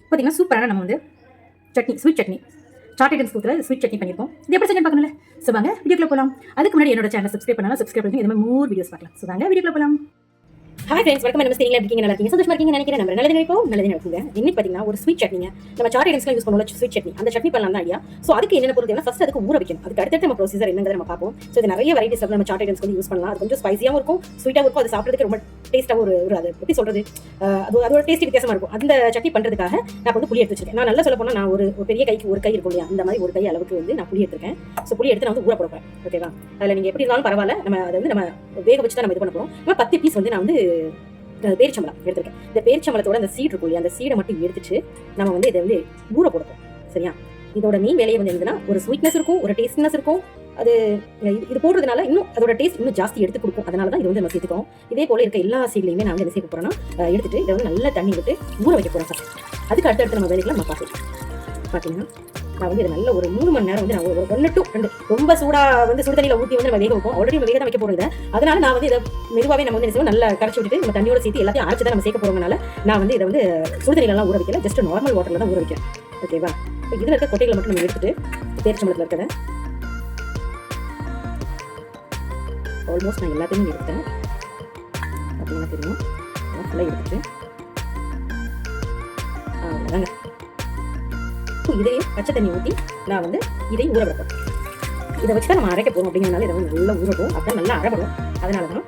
பார்த்தீங்கன்னா சூப்பரான நம்ம வந்து சட்னி, ஸ்வீட் சட்னி, சாட் ஐட்டம்ஸ் கொடுக்குற ஸ்வீட் சட்னி பண்ணியிருப்போம். இது எப்படி செஞ்சு பார்க்கணும்ல? ஸோ வாங்க வீடியோக்குள்ள போகலாம். அதுக்கு முன்னாடி என்னோட சேனல் சப்ஸ்கிரைப் பண்ணலாம், சப்ஸ்கிரைப் பண்ணி இந்த மாதிரி மோர் வீடியோஸ் பார்க்கலாம். ஸோ வாங்க வீடியோக்குள்ள போகலாம். ஹாய் ஃப்ரெண்ட்ஸ், வணக்கம். நம்ம ஸ்டேரிங்ல இருக்கீங்க, நல்லா இருக்கீங்க, சந்தோஷமா இருக்கீங்க நினைக்கிறேன். நம்ம நல்லது நினைப்போம், நல்லது நினைப்போங்க. இன்னைக்கு பார்த்தீங்கன்னா ஒரு ஸ்வீட் சட்னிங்க. நம்ம சாட் ஐட்டம்ஸ்லாம் யூஸ் பண்ணுவோம், ஸ்வீட் சட்னி. அந்த சட்னி பண்ணலாம் தான் ஐடியா. ஸோ அதுக்கு என்னென்ன பொருள் தேவை? ஃபர்ஸ்ட் அதுக்கு ஊற வைக்கணும். அதுக்கு அடுத்து நம்ம ப்ரொசீஜர் என்னங்கிறத நம்ம பார்ப்போம். ஸோ இது நிறைய வெரைட்டிஸ் நம்ம சாட் ஐட்டம்ஸ் வந்து யூஸ் பண்ணலாம். அது கொஞ்சம் ஸ்பைசியாகவும் இருக்கும், ஸ்வீட்டாகவும் இருக்கும். அது சாப்பிட்றதுக்கு ரொம்ப டேஸ்ட்டாகவும் ஒரு அது எப்படி சொல்றது, அதோட டேஸ்ட் வித்தியாசமா இருக்கும். அந்த சட்னி பண்றதுக்காக நான் வந்து புளி எடுத்து வச்சிருக்கேன். நான் நல்லா சொல்ல போனால் நான் ஒரு பெரிய கைக்கு ஒரு கை இருக்கும் இல்லையா, அந்த மாதிரி ஒரு கை அளவுக்கு வந்து நான் புளி எடுத்துருக்கேன். ஸோ புளி எடுத்து நான் வந்து ஊற போடுறேன். ஓகேவா? அதில் நீங்கள் எப்படி இருந்தாலும் பரவாயில்ல, நம்ம அதை வந்து நம்ம வேக வச்சு தான் நம்ம இது பண்ண போகிறோம். நம்ம 10 பீஸ் வந்து நான் வந்து பேரிச்சம்பளம் எடுத்துருக்கேன். இந்த பேரிச்சம்பளத்தோட அந்த சீடு இருக்கும் இல்லையா, அந்த சீடை மட்டும் எடுத்துட்டு நம்ம வந்து இதை வந்து ஊற போடுறோம். சரியா? இதோட மெயின் வேலையை வந்து என்னதுன்னா, ஒரு ஸ்வீட்னஸ் இருக்கும், ஒரு டேஸ்ட்னஸ் இருக்கும். அது இது போடுறதுனால இன்னும் அதோட டேஸ்ட் இன்னும் ஜாஸ்தி எடுத்து கொடுக்கும். அதனால தான் இது வந்து நம்ம சேர்த்துக்கிறோம். இதே போல இருக்க எல்லா சீட்லையுமே நான் வந்து என்ன சேர்க்க போறேன்னா, எடுத்துட்டு இதை வந்து நல்லா தண்ணி விட்டு ஊற வைக்க போறேன். அதுக்கு அடுத்தடுத்து நம்ம வேலைகளை நம்ம பார்க்கலாம். பார்த்தீங்கன்னா நான் வந்து இதை நல்ல ஒரு 3 மணி நேரம் வந்து நான் ஒரு 1 to 2 ரொம்ப சூடா வந்து சுடு தண்ணியில் ஊற்றி வந்து நம்ம வேக வைப்போம். ஆல்ரெடி நம்ம வேக தான் வைக்க போறோம். இதை அதனால நான் வந்து இதை மெதுவாகவே நம்ம வந்து என்ன செய்வோம், நல்லா கரைச்சி விட்டுட்டு நம்ம தண்ணியோட சேர்த்து எல்லாத்தையும் அரைச்சி தான் நம்ம சேர்க்க போறோம்னால நான் வந்து இதை வந்து சுடு தண்ணியிலலாம் ஊற வைக்கல, ஜஸ்ட் நார்மல் வாட்டர்ல தான் ஊற வைக்கிறேன். ஓகேவா? இப்போ இதில் இருக்க கொட்டைகளை மட்டும் நம்ம எடுத்துட்டு பேரிச்சம்பளத்தில் இருக்கிறத ஆல்மோஸ்ட் நான் எல்லாத்தையுமே எடுத்தேன். பார்த்தீங்கன்னா தெரியும், ஃபுல்லாக எடுத்துட்டு அவ்வளோதாங்க. இதையும் பச்சை தண்ணி ஊற்றி நான் வந்து இதையும் ஊற வைப்பேன். இதை வச்சு தான் நம்ம அரைக்க போகிறோம். அப்படிங்கிறனால இதை வந்து நல்லா ஊறட்டும், அப்போ நல்லா அரைப்படும். அதனால தான்.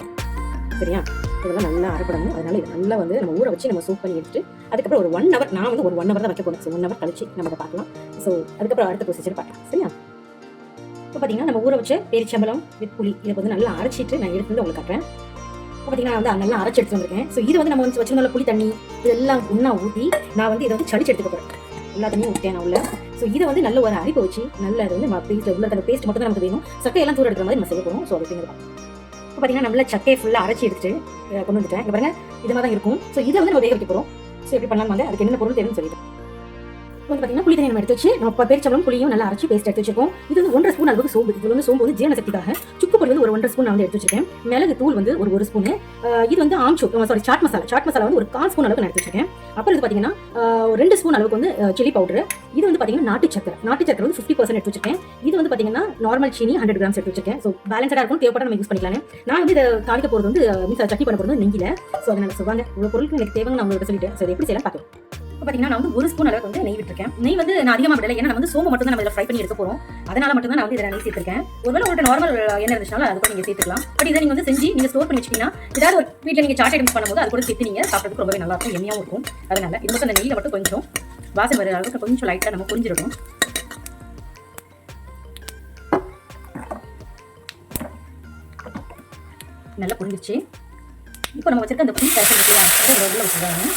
சரியா? இதெல்லாம் நல்லா அரைப்படணும். அதனால இதை நல்லா வந்து நம்ம ஊற வச்சு நம்ம சூப் பண்ணி எடுத்துட்டு அதுக்கப்புறம் ஒரு 1 hour, நான் வந்து ஒரு 1 hour தான் வைக்க போகிறேன். ஸோ 1 hour கழிச்சு நம்ம அதை பார்க்கலாம். ஸோ அதுக்கப்புறம் அடுத்த ப்ரொசீஜர் பார்க்கலாம். சரியா? இப்போ பார்த்தீங்கன்னா நம்ம ஊற வச்ச பேரிச்சம்பளம் வித் புளி இதை வந்து நல்லா அரைச்சிட்டு நான் எடுத்து வந்து உங்களுக்கு காட்டுறேன். இப்போ பார்த்தீங்கன்னா நான் வந்து நல்லா அரைச்சி எடுத்து வந்திருக்கேன். ஸோ இது வந்து நம்ம வந்து வச்சிருந்தால புளி தண்ணி இதெல்லாம் ஒன்றா ஊற்றி நான் வந்து இதை வந்து சளிச்சு எடுத்துக்க போகிறேன். எல்லா தண்ணியும் ஊற்றிட்டேன் நான் உள்ள. ஸோ இதை வந்து நல்ல ஒரு அரைப்பு வச்சு நல்லா அதை வந்து நம்ம உள்ள அந்த பேஸ்ட் மட்டும் தான் நமக்கு வேணும். சக்கையெல்லாம் தூர எடுக்கிற மாதிரி நம்ம செய்ய போகிறோம். ஸோ அது தான். இப்போ பார்த்தீங்கன்னா நம்மள சக்கையை ஃபுல்லாக அரைச்சி எடுத்துட்டு கொண்டு வந்துட்டேன். இங்கே பாருங்க, இது மாதிரி தான் இருக்கும். ஸோ இதை வந்து நம்ம வேக வைக்க போகிறோம். ஸோ எப்படி பண்ணலாம் வாங்க, அதுக்கு என்னென்ன பொருள் தேவைன்னு சொல்லிட்டு வந்து பார்த்தீங்கன்னா புளி தண்ணி நம்ம எடுத்து வச்சு நம்ம பேரிச்சம்பளம் புளியும் நல்லா அரைச்சி பேஸ்ட் எடுத்து வச்சிருக்கோம். இது வந்து 1.5 ஸ்பூன் அளவுக்கு சோம்பு. இது வந்து சோம்பு வந்து ஜீரண சக்திக்காக. சுக்கு பொடி வந்து ஒரு 1.5 ஸ்பூன் நான் வந்து எடுத்து வச்சிருக்கேன். மிளகு தூள் வந்து ஒரு ஸ்பூனு. இது வந்து சாட் மசாலா வந்து ஒரு 1/4 ஸ்பூன் அளவுக்கு நான் எடுத்து வச்சிருக்கேன். அப்புறம் இது பார்த்தீங்கன்னா 2 ஸ்பூன் அளவுக்கு வந்து சில்லி பவுடர். இது வந்து பார்த்தீங்கன்னா நாட்டு சக்கரை வந்து 50% எடுத்து வச்சிருக்கேன். இது வந்து பார்த்தீங்கன்னா நார்மல் சீனி 100 கிராம்ஸ் எடுத்து வச்சிருக்கேன். ஸோ பேலன்ஸாக இருக்கும், தேவைப்பட நம்ம யூஸ் பண்ணிக்கலாம். நான் வந்து இதை தாளிக்க போகிறது வந்து சட்னி பண்ண போகிறது நெய்யில். ஸோ அதனால சொல்லுவாங்க இவ்வளோ பொருளுக்கு எனக்கு தேவைன்னு நான் உங்களுக்கு சொல்லிட்டேன். ஸோ எப்படி செய்யலாம் பார்க்கலாம். இப்போ பார்த்தீங்கன்னா நான் வந்து 1 ஸ்பூன் அளவுக்கு வந்து நெய் விட்டுருக்கேன். நெய் வந்து நான் அதிகமாக விடலை, ஏன்னா நம்ம வந்து சோம்பு மட்டும் தான் நம்ம இதில் ஃப்ரை பண்ணி எடுக்க போகிறோம். அதனால மட்டும் தான் நான் வந்து இதில் நெய் சேர்த்துருக்கேன். ஒருவேளை உங்கள்கிட்ட நார்மல் எண்ணெய் இருந்துச்சுனால அது கூட நீங்கள் சேர்த்துக்கலாம். பட் இதை நீங்கள் வந்து செஞ்சு நீங்கள் ஸ்டோர் பண்ணி வச்சிங்கன்னா ஏதாவது ஒரு வீட்டில் நீங்கள் சாட் ஐட்டம்ஸ் பண்ணும்போது அது கூட சேர்த்து நீங்கள் சாப்பிட்றதுக்கு ரொம்பவே நல்லா இருக்கும், எம்மியாகவும் இருக்கும். அதனால இது மட்டும் அந்த நெய்யில் மட்டும் கொஞ்சம் வாசனை வர அளவுக்கு கொஞ்சம் லைட்டாக நம்ம புரிஞ்சிருக்கும். நல்லா புரிஞ்சிருச்சு. இப்போ நம்ம வச்சிருக்க அந்த புளி வச்சுருக்காங்க.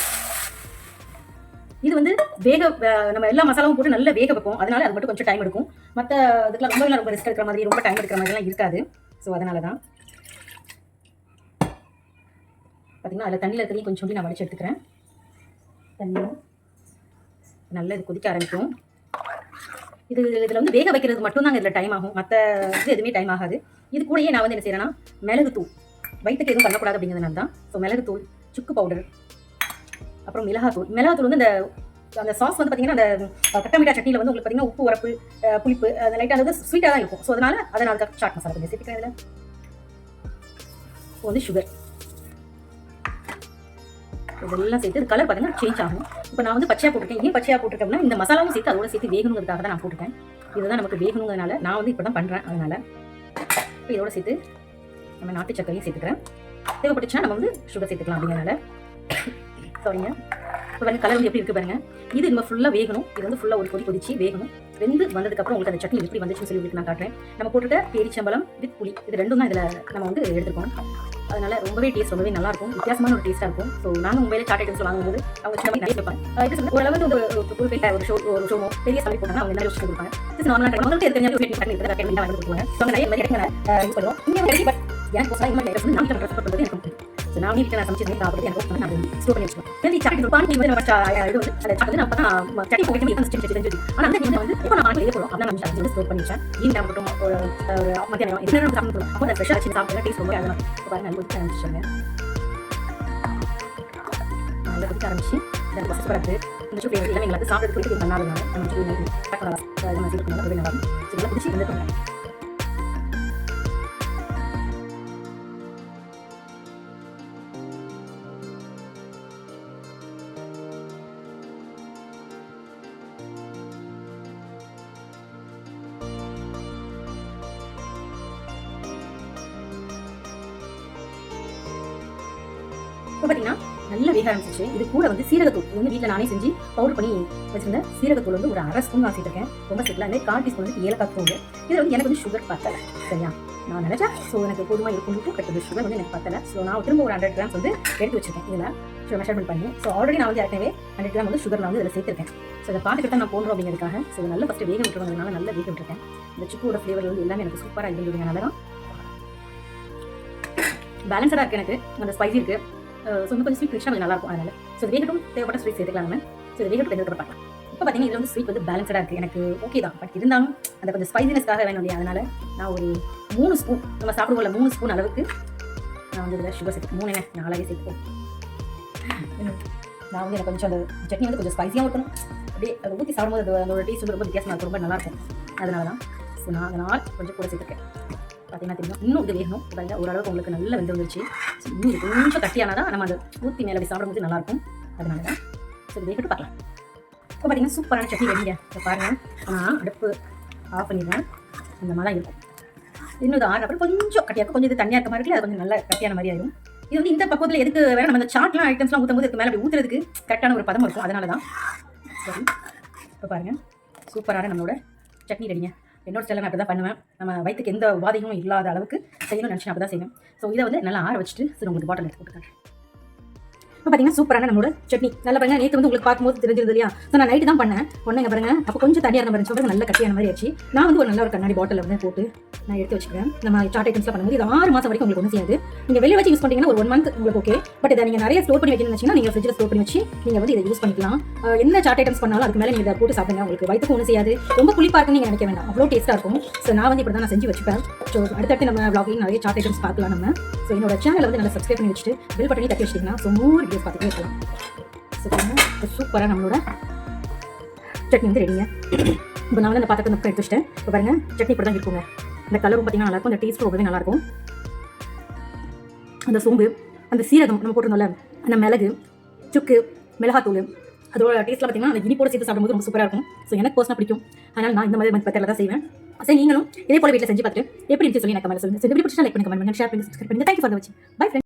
இது வந்து நம்ம எல்லா மசாலாவும் போட்டு நல்லா வேக வைப்போம். அதனால அது மட்டும் கொஞ்சம் டைம் எடுக்கும். மற்ற இதுக்கெல்லாம் ரொம்ப ரிஸ்க் எடுக்கிற மாதிரி, ரொம்ப டைம் எடுக்கிற மாதிரிலாம் இருக்காது. ஸோ அதனால தான் பார்த்தீங்கன்னா அதில் தண்ணியில் இருக்கிறதையும் கொஞ்சம் சொல்லி நான் வடிச்சு எடுத்துக்கிறேன். தண்ணியும் நல்லா இது கொதிக்க ஆரம்பிக்கும். இதில் வந்து வேக வைக்கிறது மட்டும்தாங்க இதில் டைம் ஆகும். மற்ற இது எதுவுமே டைம் ஆகாது. இது கூடயே நான் வந்து என்ன செய்யறேன்னா மிளகுத்தூள், வயிற்றுக்கு எதுவும் பண்ணக்கூடாது அப்படிங்கிறதுனால தான். ஸோ மிளகுத்தூள், சுக்கு பவுடர், அப்புறம் மிளகாத்தூள் வந்து அந்த சாஸ் வந்து பார்த்தீங்கன்னா அந்த கட்டமிட்டா சட்னியில் வந்து உங்களுக்கு பார்த்தீங்கன்னா உப்பு, உரப்பு, புளிப்பு, அது லைட்டாக வந்து ஸ்வீட்டாக தான் இருக்கும். ஸோ அதனால சாட் மசாலா கொஞ்சம் சேர்த்துக்கிறேன். இதில் வந்து சுகர் இதெல்லாம் சேர்த்து கலர் பார்த்தீங்கன்னா சேஞ்ச் ஆகும். இப்போ நான் வந்து பச்சையாக போட்டிருக்கேன். ஏன் பச்சையாக போட்டிருக்கேன்னா இந்த மசாலாவும் சேர்த்து அதோட சேர்த்து வேகணுங்கிறதுக்காக தான் நான் போட்டிருக்கேன். இதுதான் நமக்கு வேகணுங்கிறதுனால நான் வந்து இப்போ தான் பண்ணுறேன். அதனால இப்போ இதோட சேர்த்து நம்ம நாட்டு சக்கரையும் சேர்த்துக்கிறேன். தேவைப்பட்டுச்சுன்னா நம்ம வந்து சுகர் சேர்த்துக்கலாம். அப்படிங்கிறனால சரிங்க. இப்போ வந்து கலர் வந்து எப்படி இருக்குது பாருங்க. இது நம்ம ஃபுல்லாக வேகணும். இது வந்து ஃபுல்லாக ஒரு கொதிச்சு வேகணும். வெந்து வந்ததுக்கப்புறம் உங்களுக்கு அந்த சட்னி எப்படி வந்துச்சுன்னு சொல்லி நான் காட்டுறேன். நம்ம போட்டுட்ட பேரிச்சம்பளம் வித் புளி இது ரெண்டும் தான் இதில் நம்ம வந்து எடுத்துருக்கோம். அதனால ரொம்பவே டேஸ்ட் ரொம்பவே நல்லா இருக்கும், வித்தியாசமான ஒரு டேஸ்ட்டாக இருக்கும். ஸோ நாங்கள் உண்மையிலே சாட் ஐட்டம்ஸ் வாங்கும்போது அவங்க சின்ன நிறைய வைப்பாங்க. இது ஒரு அளவு வந்து ஒரு பெரிய ஒரு ஷோமோ பெரிய சமையல் போட்டாங்க, அவங்க என்ன யோசிச்சு கொடுப்பாங்க. இது நார்மலாக உங்களுக்கு தெரிஞ்ச வாங்கி கொடுப்பாங்க. ஸோ நிறைய மாதிரி யூஸ் பண்ணுவோம். இங்கே பட் எனக்கு இந்த மாதிரி வந்து நான் பண்ணுறது எனக்கு ஸோ நான் வீட்டில் நான் சமைச்சு சாப்பிடுறது எனக்கு நான் ஸ்டோர் பண்ணி வச்சுக்கோம். சரி சாப்பிட்டு பான் வந்து நம்ம இது வந்து அந்த சாப்பிட்டு நான் அப்போ சட்டி போய்ட்டு செஞ்சு. ஆனால் அந்த டைம் வந்து இப்போ நான் வெளியே போகிறோம். அப்போ நான் வந்து ஸ்டோர் பண்ணி வச்சேன். ஈவினிங் மட்டும் ஒரு மத்தியானம் என்ன சாப்பிட்டு அப்போ நான் ஃப்ரெஷ்ஷாக வச்சு சாப்பிட்டு டேஸ்ட் ரொம்ப நல்லா பாருங்க. நல்லா கொதிக்க ஆரம்பிச்சிட்டாங்க. நல்லா கொதிக்க ஆரம்பிச்சு எனக்கு சூப்பராக இருக்குது. இந்த சுக்கு ஃப்ளேவர் எல்லாமே எங்களுக்கு சாப்பிட்றது பிடிக்கும் பண்ணாதனால நம்ம சுக்கு பேக் பண்ணலாம். நம்ம சேர்த்து ரொம்பவே நல்லா இருக்கும். ஸோ நல்லா பிடிச்சி வந்து பண்ணுறேன். இப்போ பார்த்தீங்கன்னா நல்லா வேக ஆரம்பிச்சிச்சு. இது கூட வந்து சீரகத்தூள், இது வந்து வீட்டில் நானே செஞ்சு பவுடர் பண்ணி வச்சிருந்தேன். சீரகத்தூள் வந்து ஒரு 1/2 ஸ்பூன் நான் சேர்த்துருக்கேன். ரொம்ப சேர்க்கல. அதே 1/4 டீஸ்பூன் வந்து ஏலக்காய் தூள். இதில் வந்து எனக்கு வந்து சுகர் பத்தலை. சரியா, நான் நினைச்சேன் ஸோ எனக்கு போதுமா இருக்கும்னு கட்டுது. சுகர் வந்து எனக்கு பத்தலை. ஸோ நான் திரும்ப ஒரு 100 கிராம்ஸ் வந்து எடுத்து வச்சிருக்கேன். இதில் மெஷர்மெண்ட் பண்ணி. ஸோ ஆல்ரெடி நான் வந்து ஏற்கனவே 100 கிராம் வந்து சுகர் வந்து இதில் சேர்த்துருக்கேன். ஸோ இதை பார்த்துக்கிட்டு நான் போடுறோம் அப்படிங்கிறதுக்காக ஸோ நல்லா ஃபஸ்ட்டு வேக விட்டுருவதுனால நல்லா வேக விட்டுருக்கேன். இந்த சுக்கோட ஃப்ளேவர் வந்து எல்லாமே எனக்கு சூப்பராக இருந்ததுனால தான் பேலன்ஸாக இருக்குது. எனக்கு அந்த ஸ்பைசி இருக்குது. ஸோ இன்னும் கொஞ்சம் ஸ்வீட் ரிச்சாக கொஞ்சம் நல்லாயிருக்கும். அதனால ஸோ வேகட்டும், தேவைப்பட்ட ஸ்வீட் சேர்த்துக்கலாம் நம்ம. ஸோ இது வேகட்டும் எதிர்த்து பார்க்கலாம். இப்போ பார்த்தீங்கன்னா இதில் வந்து ஸ்வீட் வந்து பேலன்ஸாக இருக்குது. எனக்கு ஓகே தான். பட் இருந்தாலும் அந்த கொஞ்சம் ஸ்பைசினஸ்க்காக வேணும் இல்லையா, அதனால் நான் ஒரு 3 ஸ்பூன் நம்ம சாப்பிடுவோம்ல 3 ஸ்பூன் அளவுக்கு நான் வந்து இதில் சுகர் சேர்த்து 3 4 சேர்த்துப்போம். நான் வந்து எனக்கு கொஞ்சம் அந்த சட்னி வந்து கொஞ்சம் ஸ்பைஸியாகவும் இருக்கணும். அப்படியே அதை ஊற்றி சாப்பிடும்போது அதோட டேஸ்ட் வந்து ரொம்ப வித்தியாசமாக இருக்கும், ரொம்ப நல்லாயிருக்கும். அதனால தான் ஸோ நான் அதனால் கொஞ்சம் கூட சேர்த்துருக்கேன். பார்த்தீங்கன்னா தெரியும் இன்னும் இது வேகணும். பாருங்க ஓரளவுக்கு உங்களுக்கு நல்ல வெந்து வந்துருச்சு. இன்னும் இது கொஞ்சம் கட்டியானா தான் நம்ம அந்த ஊற்றி மேலே அப்படி சாப்பிடும்போது நல்லாயிருக்கும். அதனால தான் சரி வேகட்டும் பார்க்கலாம். இப்போ பார்த்தீங்கன்னா சூப்பரான சட்னி ரெடிங்க. இப்போ பாருங்கள் நான் அடுப்பு ஆஃப் பண்ணிடுறேன். இந்த மாதிரி தான் இருக்கும். இன்னும் இது அப்புறம் கொஞ்சம் கட்டியாக கொஞ்சம் இது தண்ணியாக இருக்க மாதிரி இருக்குது. அது கொஞ்சம் நல்ல கட்டியான மாதிரி ஆயிடும். இது வந்து இந்த பக்கத்தில் எதுக்கு வேறு நம்ம அந்த சாட்லாம் ஐட்டம்ஸ்லாம் ஊற்றும் போது இதுக்கு மேலே அப்படி ஊற்றுறதுக்கு கரெக்டான ஒரு பதம் இருக்கும். அதனால தான் சரி இப்போ பாருங்கள் சூப்பரான நம்மளோட சட்னி ரெடிங்க. என்னோட ஸ்டைலில் நான் அப்படி தான் பண்ணுவேன். நம்ம வயிற்றுக்கு எந்த உபாதையும் இல்லாத அளவுக்கு செய்யணும்னு நினச்சி அப்படி தான் செய்வேன். ஸோ இதை வந்து நல்லா ஆற வச்சுட்டு சரி உங்களுக்கு பாட்டில் எடுத்து போட்டுக்கிறேன். இப்போ பார்த்தீங்கன்னா சூப்பரான நம்மளோட சட்னி நல்லா பாருங்க. நேற்று வந்து உங்களுக்கு பார்க்கும்போது தெரிஞ்சிருது இல்லையா. ஸோ நான் நைட்டு தான் பண்ணேன். ஒன்றுங்க பாருங்க அப்போ கொஞ்சம் தனியாக இருந்த மாதிரி சொல்லுங்கள் நல்ல கட்டியான மாதிரி ஆச்சு. நான் வந்து ஒரு நல்ல ஒரு கண்ணாடி பாட்டில் வந்து போட்டு நான் எடுத்து வச்சுக்கிறேன். நம்ம சாட் ஐட்டம்ஸ்லாம் பண்ணும்போது இது 6 மாதம் வரைக்கும் உங்களுக்கு ஒன்றும் செய்யாது. நீங்கள் வெளியே வச்சு யூஸ் பண்ணிங்கன்னா ஒரு 1 மந்த் உங்களுக்கு ஓகே. பட் இதை நீங்கள் நிறைய ஸ்டோர் பண்ணி வைக்கணும்னு வச்சிங்கன்னா நீங்கள் ஃப்ரிட்ஜில் ஸ்டோர் பண்ணி வச்சு நீங்கள் வந்து இதை யூஸ் பண்ணிக்கலாம். என்ன சாட் ஐட்டம்ஸ் பண்ணாலும் அதுக்கு மேலே நீங்கள் இதை போட்டு சாப்பிடுங்க. உங்களுக்கு வயிற்றுக்கு ஒன்றும் செய்யாது. ரொம்ப புளிப்பாக இருக்குன்னு நீங்கள் நினைக்க வேண்டாம். அவ்வளோ டேஸ்ட்டாக இருக்கும். ஸோ நான் வந்து இப்படி தான் நான் செஞ்சு வச்சுப்பேன். ஸோ அடுத்தடுத்து நம்ம vlogல நிறைய சாட் ஐட்டம்ஸ் பார்க்கலாம் நம்ம. ஸோ என்னோட சேனலை வந்து நல்லா சப்ஸ்கிரைப் பண்ணி வச்சுட்டு பெல் பட்டனை தட்டி வச்சிட்டிங்கன்னா ஸோ மோர் வீடியோஸ் பார்த்துட்டே இருக்கலாம். ஸோ பாருங்கள் சூப்பராக நம்மளோட சட்னி வந்து ரெடிங்க. இப்போ நான் வந்து அந்த பாத்திரத்தை எடுத்து வச்சிட்டேன். இப்போ பாருங்கள் சட்னி இப்படி தான் இருக்குங்க. இந்த கலரும் பார்த்தீங்கன்னா நல்லாயிருக்கும். அந்த டேஸ்ட்டும் ரொம்பவே நல்லாயிருக்கும். அந்த சோம்பு அந்த சீரகம் நம்ம போட்டிருந்தோம்ல அந்த மிளகு சுக்கு மிளகாத்தூள் அதோட டேஸ்ட்டில் பார்த்தீங்கன்னா அந்த இனிப்போட சேர்த்து சாப்பிடும்போது ரொம்ப சூப்பராக இருக்கும். ஸோ எனக்கு பர்சனலாக பிடிக்கும். அதனால் நான் இந்த மாதிரி பத்திரில் தான் செய்வேன். சரி நீங்களும் இதே போல வீட்டில் செஞ்சு பார்த்துட்டு எப்படி இருந்துச்சு சொல்லி எனக்கு கமெண்ட் சொல்லுங்கள். சரி எப்படி பிடிச்சா லைக் பண்ணி கமெண்ட் பண்ணுங்க, ஷேர் பண்ணி சப்ஸ்கிரைப் பண்ணுங்க. தேங்க்யூ ஃபார் வாட்சிங். Bye friends.